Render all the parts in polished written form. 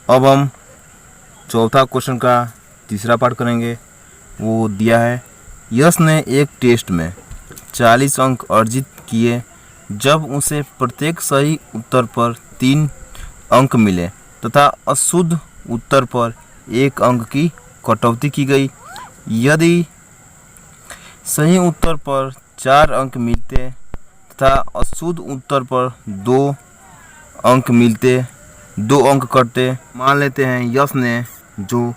अब हम चौथा क्वेश्चन का तीसरा पार्ट करेंगे। वो दिया है, यश ने एक टेस्ट में 40 अंक अर्जित किए जब उसे प्रत्येक सही उत्तर पर 3 अंक मिले तथा अशुद्ध उत्तर पर 1 अंक की कटौती की गई। यदि सही उत्तर पर 4 अंक मिलते तथा अशुद्ध उत्तर पर 2 अंक मिलते, 2 अंक कटते। मान लेते हैं यश ने जो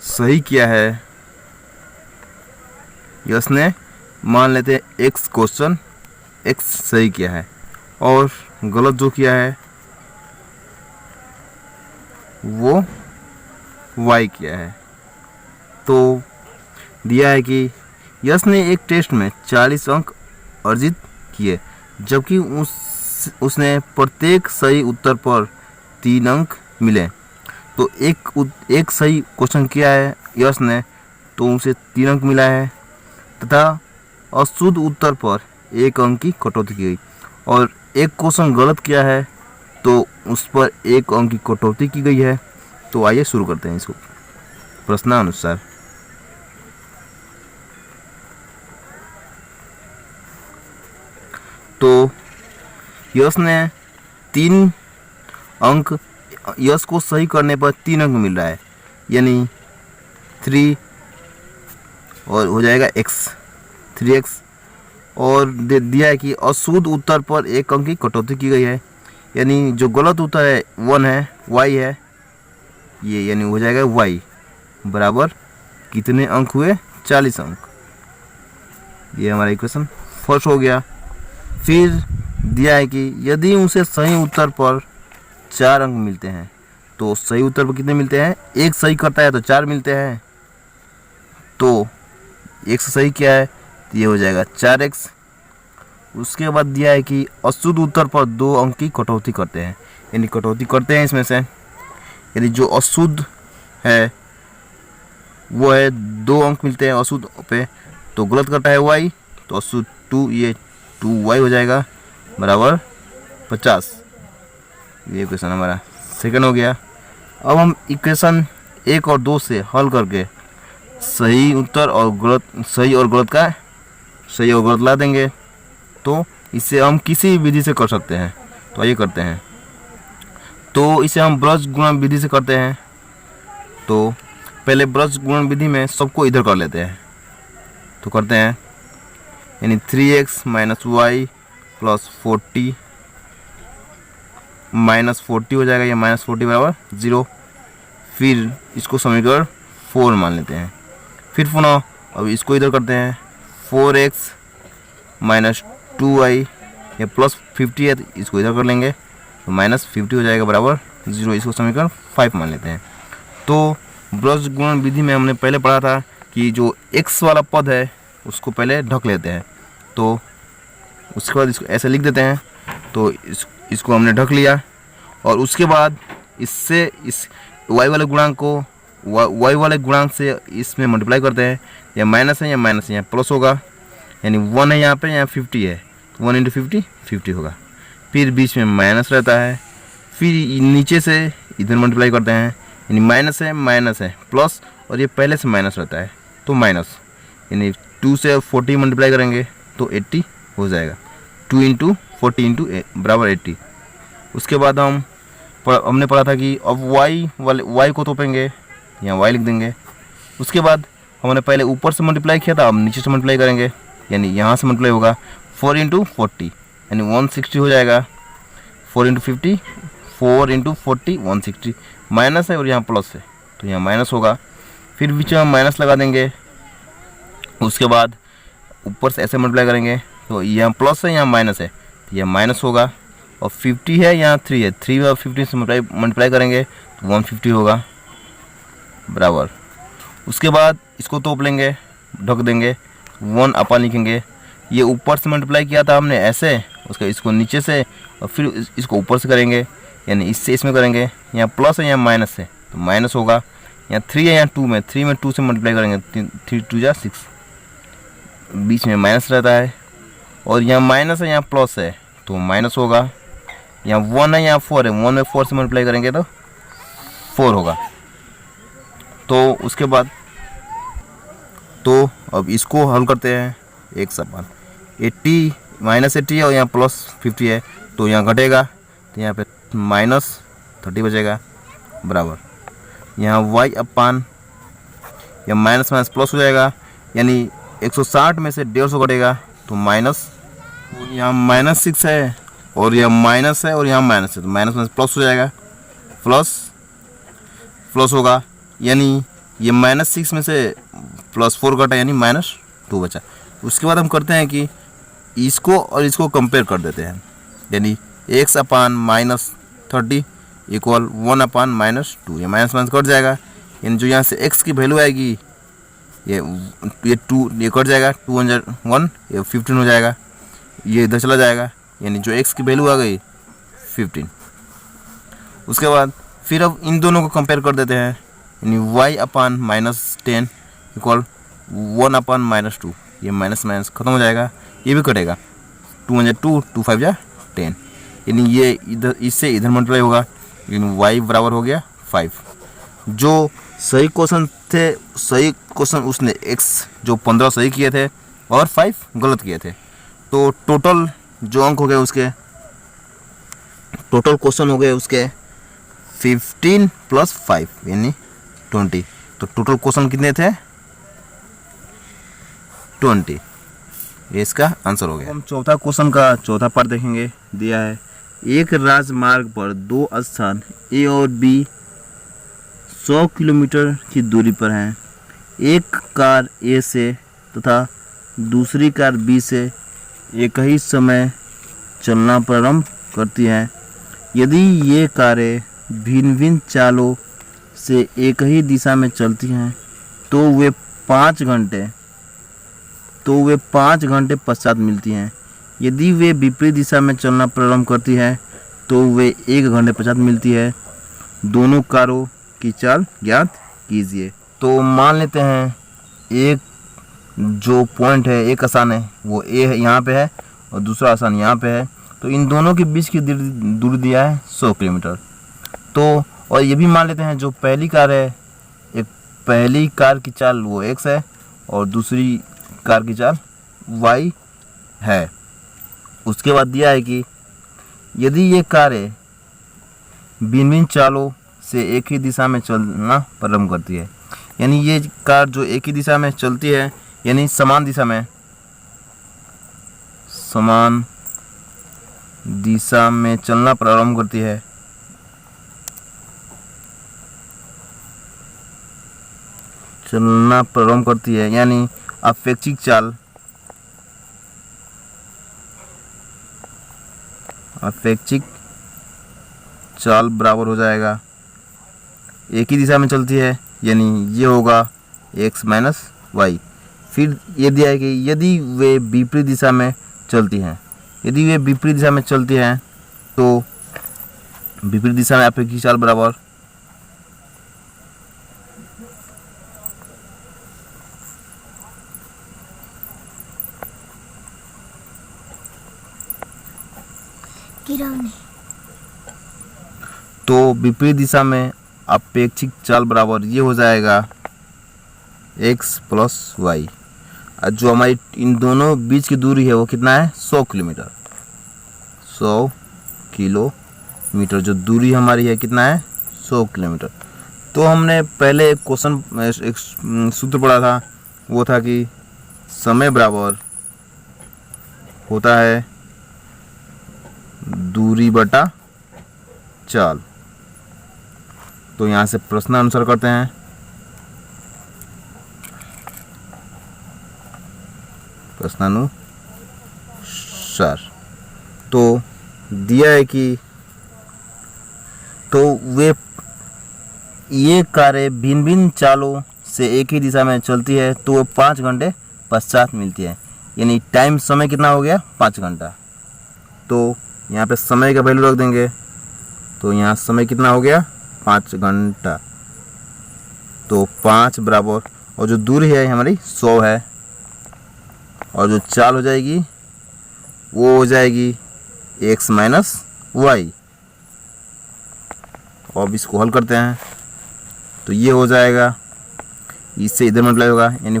सही किया है, यश ने मान लेते हैं एक्स क्वेश्चन एक्स सही किया है और गलत जो किया है वो वाई किया है। तो दिया है कि यश ने एक टेस्ट में 40 अंक अर्जित किए जबकि उसने प्रत्येक सही उत्तर पर 3 अंक मिले। तो एक सही क्वेश्चन किया है यश ने, तो उसे 3 अंक मिला है तथा अशुद्ध उत्तर पर 1 अंक की कटौती की गई। और एक क्वेश्चन गलत किया है तो उस पर 1 अंक की कटौती की गई है। तो आइए शुरू करते हैं इसको प्रश्नानुसार। तो यश ने 3 अंक, यश को सही करने पर 3 अंक मिल रहा है, यानी 3 और हो जाएगा x 3x। और दिया है कि अशुद्ध उत्तर पर 1 अंक की कटौती की गई है, यानी जो गलत उत्तर है 1 है, y है ये, यानी हो जाएगा y बराबर कितने अंक हुए, 40 अंक। ये हमारा इक्वेशन फर्स्ट हो गया। फिर दिया है कि यदि उसे सही उत्तर पर 4 अंक मिलते हैं, तो सही उत्तर पर कितने मिलते हैं, 1 सही करता है तो 4 मिलते हैं। तो x सही क्या है, तो ये हो जाएगा 4x। उसके बाद दिया है कि अशुद्ध उत्तर पर 2 अंक की कटौती करते हैं, यानी कटौती करते हैं इसमें से, यानी जो अशुद्ध है वो है 2 अंक मिलते हैं अशुद्ध पे, तो गलत करता है y, तो अशुद्ध 2, ये 2y हो जाएगा बराबर 50। ये इक्वेशन हमारा सेकंड हो गया। अब हम इक्वेशन 1 और 2 से हल करके सही उत्तर और गलत, सही और गलत ला देंगे। तो इसे हम किसी विधि से कर सकते हैं, तो आइए करते हैं। तो इसे हम ब्रज गुणन विधि से करते हैं। तो पहले ब्रज गुणन विधि में सबको इधर कर लेते हैं, तो करते हैं, यानी 3x - y + 40 -40 हो जाएगा, ये -40 बराबर 0। फिर इसको समीकरण 4 मान लेते हैं। फिर पुनः अब इसको इधर करते हैं, 4x - 2y, ये +50 है तो इसको इधर कर लेंगे, तो -50 हो जाएगा बराबर 0। इसको समीकरण 5 मान लेते हैं। तो ब्रज गुणन विधि में हमने पहले पढ़ा था कि जो x वाला पद है उसको पहले ढक लेते हैं, तो उसके बाद इसको ऐसे लिख देते हैं। तो इसको हमने ढक लिया और उसके बाद इससे इस y वाले गुणांक को y वाले गुणांक से इसमें मल्टीप्लाई करते हैं। या माइनस है या माइनस है, यहाँ प्लस होगा, यानी 1 है यहाँ पे, यहाँ 50 है, 1 × 50 50 होगा। फिर बीच में माइनस रहता है, फिर नीचे से इधर मल्टीप्लाई करते हैं, यानी माइनस है प्लस, और ये पहले से माइनस रहता है तो माइनस, यानी 2 से 40 मल्टीप्लाई करेंगे तो 80 हो जाएगा। 2 × 40 × बराबर 80। उसके बाद हमने पढ़ा था कि अब y को तोपेंगे, यहाँ y लिख देंगे। उसके बाद हमने पहले ऊपर से मल्टीप्लाई किया था, अब नीचे से मल्टीप्लाई करेंगे, यानी यहाँ से मल्टीप्लाई होगा 4 × 40, यानी 160 हो जाएगा। 4 × 50, 4 × 40 160, माइनस है और यहाँ प्लस है तो यहाँ माइनस होगा। फिर बीच में माइनस लगा देंगे। उसके बाद ऊपर से ऐसे मल्टीप्लाई करेंगे, तो यहाँ प्लस है यहाँ माइनस है तो यह माइनस होगा। और 50 है यहाँ 3 है, 3 और 50 से मल्टीप्लाई करेंगे तो 150 होगा बराबर। उसके बाद इसको तोप लेंगे, ढक देंगे, 1 अपन लिखेंगे। ये ऊपर से मल्टीप्लाई किया था हमने ऐसे, उसका इसको नीचे से और फिर इसको ऊपर से करेंगे, यानी इससे इसमें करेंगे। यहाँ प्लस है यहाँ माइनस है तो माइनस होगा। यहाँ 3 है यहाँ 2 में, 3 में 2 से मल्टीप्लाई करेंगे, 3 × 2 = 6, बीच में माइनस रहता है। और यहाँ माइनस है यहाँ प्लस है तो माइनस होगा। यहाँ 1 है यहाँ 4 है, 1 में 4 से मल्टीप्लाई करेंगे तो 4 होगा। तो उसके बाद तो अब इसको हल करते हैं। x अपन 80 -80 और यहाँ +50 है, तो यहाँ घटेगा, तो यहाँ पे -30 बचेगा बराबर यहाँ y अपान या माइनस माइनस प्लस हो जाएगा, यानी 160 में से 150 घटेगा, तो माइनस, यहाँ -6 है और यहाँ माइनस है और यहाँ माइनस है, तो माइनस माइनस प्लस हो जाएगा, प्लस होगा, यानी ये -6 में से +4 घटा, यानी -2 बचा। उसके बाद हम करते हैं कि इसको और इसको कंपेयर कर देते हैं, यानी x अपान -30 इक्वल 1 अपान -2, ये माइनस माइनस कट जाएगा, यानी जो यहाँ से x की वैल्यू आएगी ये 2, ये कट जाएगा, 2 1 ये 15 हो जाएगा, ये इधर चला जाएगा, यानी जो x की वैल्यू आ गई 15। उसके बाद फिर अब इन दोनों को कंपेयर कर देते हैं, यानी y अपान -10 इक्वल 1 अपान -2, ये माइनस माइनस खत्म हो जाएगा, ये भी कटेगा, 2 2 2 5 10, यानी ये इधर इससे इधर मल्टीप्लाई होगा, यानी y बराबर हो गया 5। जो सही क्वेश्चन थे, सही क्वेश्चन उसने x जो 15 सही किए थे और 5 गलत किए थे, तो टोटल जो अंक हो गए उसके, टोटल क्वेश्चन हो गए उसके 15 + 5 यानी 20, तो टोटल क्वेश्चन कितने थे 20, ये इसका आंसर हो गया। हम चौथा क्वेश्चन का चौथा पार्ट देखेंगे। दिया है एक राजमार्ग पर 2 स्थान ए और बी 100 किलोमीटर की दूरी पर हैं। एक कार ए से तथा दूसरी कार बी से एक ही समय चलना प्रारंभ करती हैं। यदि ये कारें भिन्न भिन्न चालों से एक ही दिशा में चलती हैं तो वे 5 घंटे पश्चात मिलती हैं। यदि वे विपरीत दिशा में चलना प्रारंभ करती है तो वे 1 घंटे पश्चात मिलती है। दोनों कारों की चाल ज्ञात कीजिए। तो मान लेते हैं एक जो पॉइंट है, एक आसान है वो ए है, यहाँ पे है, और दूसरा आसान यहाँ पे है, तो इन दोनों के बीच की दूरी दिया है 100 किलोमीटर। तो और ये भी मान लेते हैं जो पहली कार है, एक पहली कार की चाल वो x है और दूसरी कार की चाल y है। उसके बाद दिया है कि यदि ये कारें भिन्न भिन्न चालों से एक ही दिशा में चलना प्रारंभ करती है, यानी ये कार जो एक ही दिशा में चलती है, यानी समान दिशा में चलना प्रारंभ करती है, यानी अपेक्षित चाल बराबर हो जाएगा, एक ही दिशा में चलती है, यानी ये होगा x - y। फिर ये दिया है कि यदि वे विपरीत दिशा में चलती हैं, तो विपरीत दिशा में अपेक्षित चाल बराबर ये हो जाएगा x + y। जो हमारी इन दोनों बीच की दूरी है वो कितना है 100 किलोमीटर। 100 किलोमीटर जो दूरी हमारी है कितना है 100 किलोमीटर। तो हमने पहले एक सूत्र पढ़ा था, वो था कि समय बराबर होता है दूरी बटा चाल। तो यहाँ से प्रश्नानुसार करते हैं। प्रश्नानुसार तो दिया है कि तो ये कारें भिन्न भिन्न चालों से एक ही दिशा में चलती है तो वो 5 घंटे पश्चात मिलती है, यानी टाइम समय कितना हो गया 5 घंटा। तो यहाँ पे समय का वैल्यू रख देंगे, तो यहाँ समय कितना हो गया 5 घंटा। तो 5 बराबर, और जो दूरी है हमारी 100 है, और जो चाल हो जाएगी वो हो जाएगी x - y। अब इसको हल करते हैं। तो ये हो जाएगा, इससे इधर मल्टीप्लाई होगा, यानी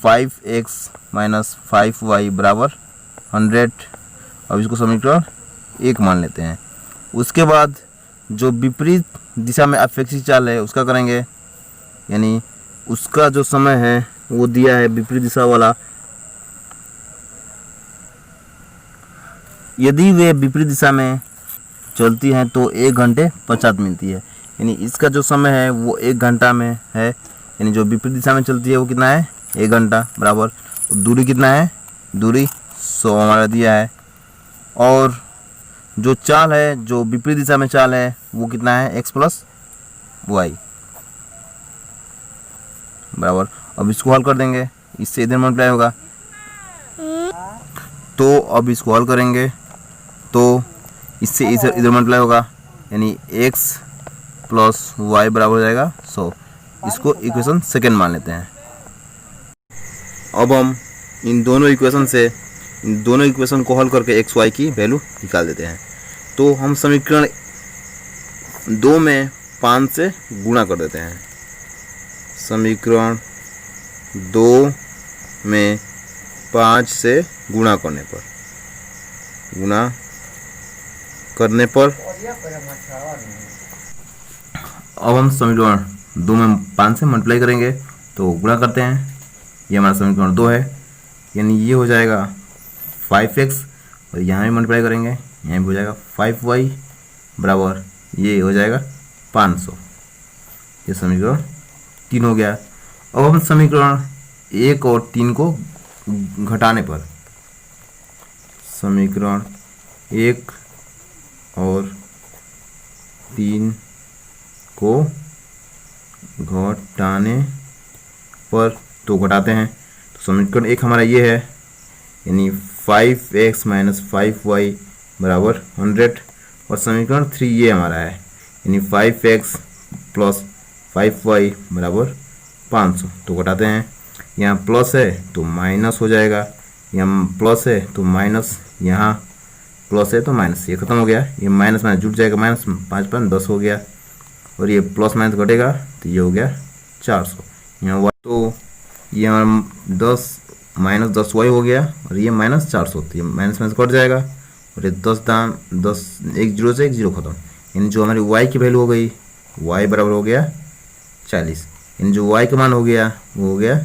5x माइनस 5y बराबर 100। अब इसको समीकरण 1 मान लेते हैं। उसके बाद जो विपरीत दिशा में अपेक्षित चाल है उसका करेंगे, यानी उसका जो समय है वो दिया है विपरीत दिशा वाला। यदि वे विपरीत दिशा में चलती हैं तो 1 घंटे 50 मिलती है, यानी इसका जो समय है वो 1 घंटा में है, यानी जो विपरीत दिशा में चलती है वो कितना है 1 घंटा बराबर। दूरी कितना है, दूरी 100 हमारा दिया है। और जो चाल है, जो विपरीत दिशा में चाल है वो कितना है x प्लस वाई बराबर। अब इसको हल कर देंगे, इससे इधर मल्टीप्लाई होगा, तो अब इसको हल करेंगे तो इससे इधर मल्टीप्लाई होगा, यानी x प्लस वाई बराबर हो जाएगा 100। इसको इक्वेशन सेकेंड मान लेते हैं। अब हम इन दोनों इक्वेशन को हल करके x y की वैल्यू निकाल देते हैं। तो हम समीकरण 2 में 5 से गुणा कर देते हैं। समीकरण 2 में 5 से गुणा करने पर अब हम समीकरण 2 में 5 से मल्टीप्लाई करेंगे, तो गुणा करते हैं। ये हमारा समीकरण 2 है, यानी ये हो जाएगा 5x, और यहाँ भी मल्टीप्लाई करेंगे, यहाँ भी हो जाएगा 5y बराबर ये हो जाएगा 500। ये समीकरण 3 हो गया। अब हम समीकरण 1 और 3 को घटाने पर, समीकरण 1 और 3 को घटाने पर, तो घटाते हैं तो समीकरण 1 हमारा ये है, यानी 5x माइनस 5y बराबर 100। और समीकरण 3 ये हमारा है, यानी 5x प्लस 5y बराबर 500। तो घटाते हैं, यहाँ प्लस है तो माइनस हो जाएगा, यहाँ प्लस है तो माइनस, यहाँ प्लस है तो माइनस, ये खत्म हो गया, ये माइनस माइनस जुट जाएगा, माइनस 5 5 10 हो गया, और ये प्लस माइनस घटेगा तो ये हो गया 400। यहाँ y, तो ये हमारा 10 माइनस 10y हो गया, और ये माइनस 400, तो ये माइनस माइनस कट जाएगा, और ये 10 एक जीरो से एक जीरो खत्म, यानी जो हमारी y की वैल्यू हो गई y बराबर हो गया 40, यानी जो y का मान हो गया वो हो गया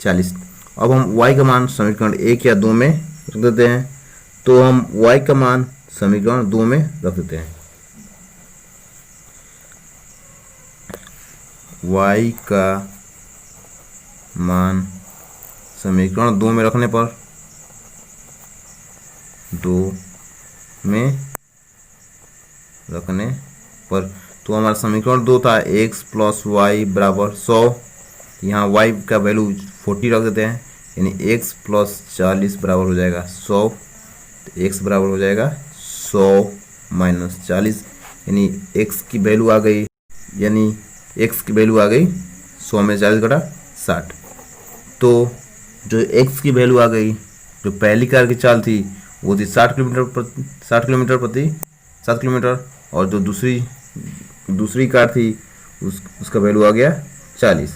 40। अब हम y का मान समीकरण 1 या 2 में रख देते हैं, तो हम y का मान समीकरण 2 में रख देते हैं। y का मान समीकरण 2 में रखने पर, 2 में रखने पर, तो हमारा समीकरण 2 था x प्लस वाई बराबर 100। यहाँ y का वैल्यू 40 रख देते हैं, यानी x प्लस 40 बराबर हो जाएगा 100। तो x बराबर हो जाएगा 100 माइनस 40, यानी x की वैल्यू आ गई, 100 में 40 घटा 60। तो जो x की वैल्यू आ गई, जो पहली कार की चाल थी वो थी 60 किलोमीटर, और जो दूसरी कार थी उसका वैल्यू आ गया 40।